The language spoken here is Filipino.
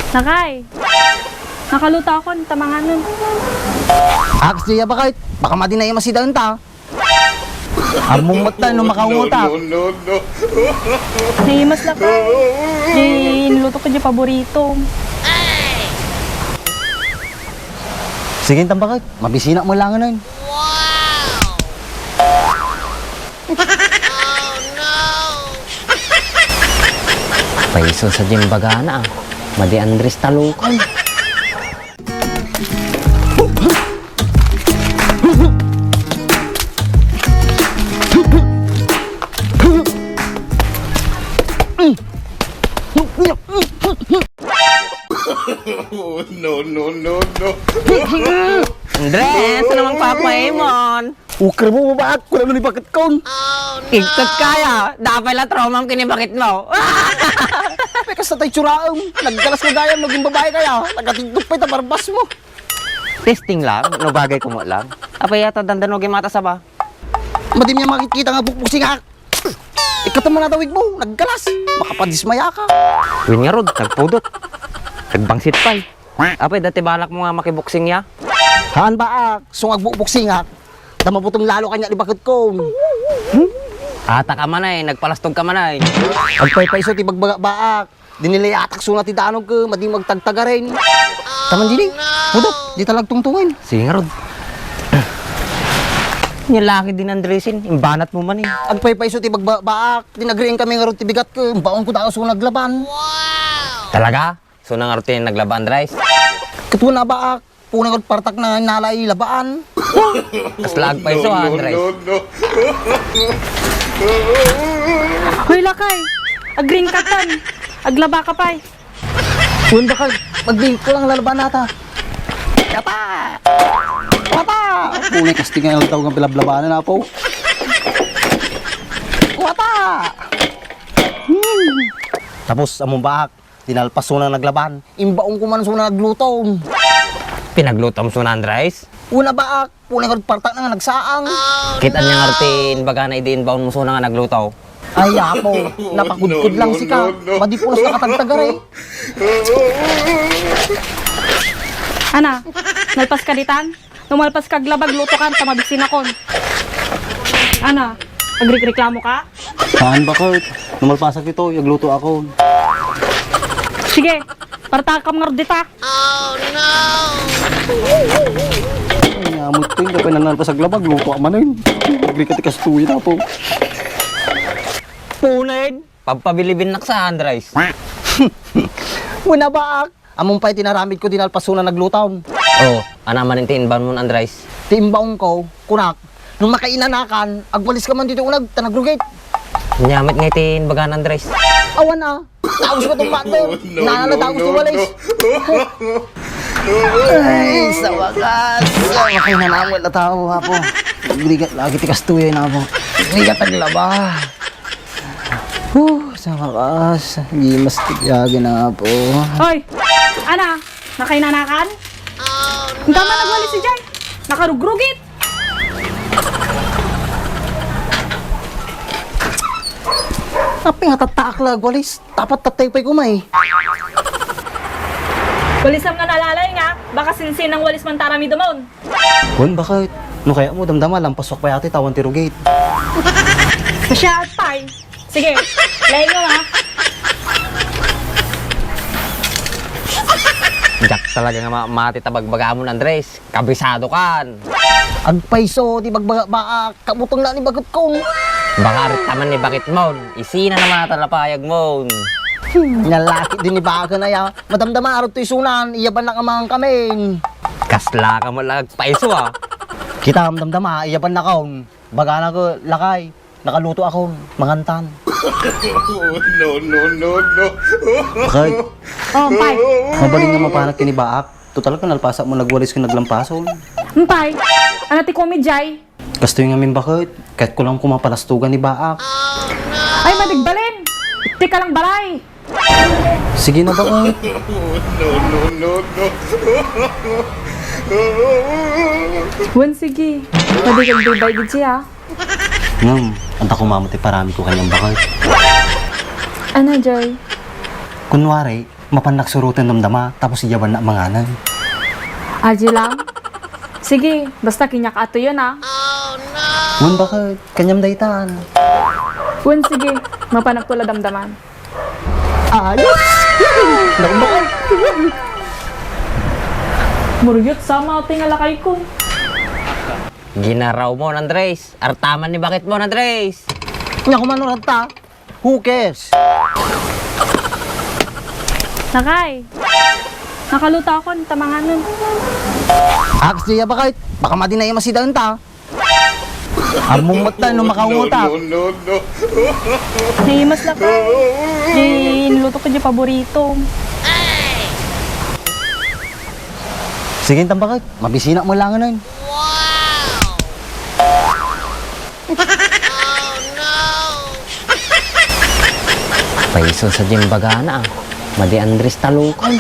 Nakay, nakaluto ako ng tamanganon. Aks diya ba kahit? Baka madinay masidahan ta. Armong mata no makaungutak. Nahimas na kay. Di, niluto ko di paborito. Sige tamba kahit. Mabisina mo lang na yun. Paiso sa Jimbagana, Madi Andres Talukan. No. Andres, ano namang papaimon? Ukra mo ba ako na ni bakit kong? Igtot kaya, dapat lang trauma ang kinibakit mo. Pekas na tayo tsuraang. Nagkalas mo gaya, maging babae kaya. Nagatigdok pa ita barbas mo. Testing lang, no bagay ko mo lang. Apa yata dandanog yung mata sa ba? Madi niya makikita nga bukbuksing hak. Ikataman na tawig mo, nagkalas. Makapadismaya ka. Win nga rod, nagpudot. Nagbangsit pa'y. Apa dati balak mo nga makiboksing ya? Haan ba ak? Sungag bukbuksing hak. Damabutong lalo kanya ni bakit kong. Ata ka man ay, nagpalastog ka man ay. Pagpaypayso ti bagbaak. Dinilay atak sunat ti danog ka, madi magtagtaga rin. Taman dini, pudot, di talag tungtungin. Sige nga rod. Yung laki din Andresin, imbanat mo man eh. Agpaypayso ti bagbaak, dinagriin kami nga ron ti bigat ka, baon ko tao sunag laban. Talaga? So nang arutin naglaban, Andres? Katuna baak, punang at partak na nalay labaan. Kaslag pa iso ha, Andres. Hoy, lakay. Agreen ka tan. Aglaba ka pa'y. Kung ba ka, magbingko lang lalaban nata. Yata! Wata! Punay kastingan ang tawag ng pilablabanan na po. Wata! Tapos among baak, dinalpas mo na naglaban. Imbaong ko man na naglutom. Pinaglutom so na, Andres? Una baak, punay ka partak na nga nagsaang. Kitan niya arutin, baga na idiin baon mo so na nga naglutaw. Ay, apo, napakudkod lang si ka. Madipulas na katagtagar eh. Ana, nalpas ka ditan? Numalpas kag labag, luto ka, tamabiksin akon. Ana, agreklamo ka? Saan ba Kurt? Numalpasak ito, yagluto ako. Sige, partakam nga dita. Ay, amot ko yun, kapag nanalpasag labag, luto ka man na yun. Agrikati kastuwi na po. Punid! Pagpabilibin nak sa, Andres. Una baak, among pa'y tinaramid ko dinalpaso na naglutaw. Oh, anaman yung tinban mo, Andres. Timbaong ko, kunak, nung makainanakan, agwalis ka man dito unag, tanagrugit. Nyamit nga itin baga, Andres. Awan na, taos ko itong bater, nananatagos ko walis. Ay, sa wakas. Makay na namwal na tao, hapo. Grigat, lagi tikas tuya na po. Grigat ang laba. Sa wakas, hindi mas tigyagin na po. Hoy, ana, nakainanakan? Ang tama nagwali si Jay. Nakarugrugit. Tapi nga tataak lag, walis. Tapat tatay pa'y kumay. Walisam nga nalalay nga. Baka sinsin ng walis man tarami dumon. Kun, bakit? No kaya mo, damdama lang, pasok pa yati, tawan tirugate. Masya at pay. Sige, layo nyo ha. Jack talaga nga mati tabagbaga mo, Andres. Kabisado kan. Agpaiso, di bagbaga, kabutong lang ni bagot kong. Baka rin taman ni bakit mo. Isina naman natalapayag mo. Nalaki din ni baga na ya. Madamdama arot to'y sunan, iyaban lang amang kami. Kasla ka mo lang paiso ah. Kita ang damdama, iyaban na kaon. Baga na ko, lakay. Nakaluto ako, mangantan. No. Bakit? Oh, pay. Mabaling nga mapanat ka ni Baak. Total ka nalpasa mo nagwalis ka naglampason. Pay, ano ti komi Jay? Kasto yung amin bakit? Kahit ko lang kumapalastugan ni Baak. Ay, madigbalin. Iti ka lang balay. Sige na bakit? No. Wan, sige. Madigag-dibay din siya. Anta ko mamatay parami ko kanyang bakit. Ano, Jay? Kunwari, mapanak surutin damdama, tapos iyaban na manganan. Aji lang? Sige, basta kinyak ato yun ah. Ngun bakit? Kanyam daytan. Kun, sige, mapanap tula damdaman. Ayos! Naku bakit? Muryot sama tingalakay ko. Ginaraw mo, Andres. Artaman ni bakit mo, Andres. Naku manurad ta. Who cares? Nakay, nakaluto ako ng tamanganon. Aks diya bakit? Baka madinay masidahan ta. Armong mata no makaungutak. no, no. Naimas na kay. Niluto ko dyan paborito. Sige bakit? Mabisina mo lang nun. Paiso sa Jimbagana. Madi Andres talukan.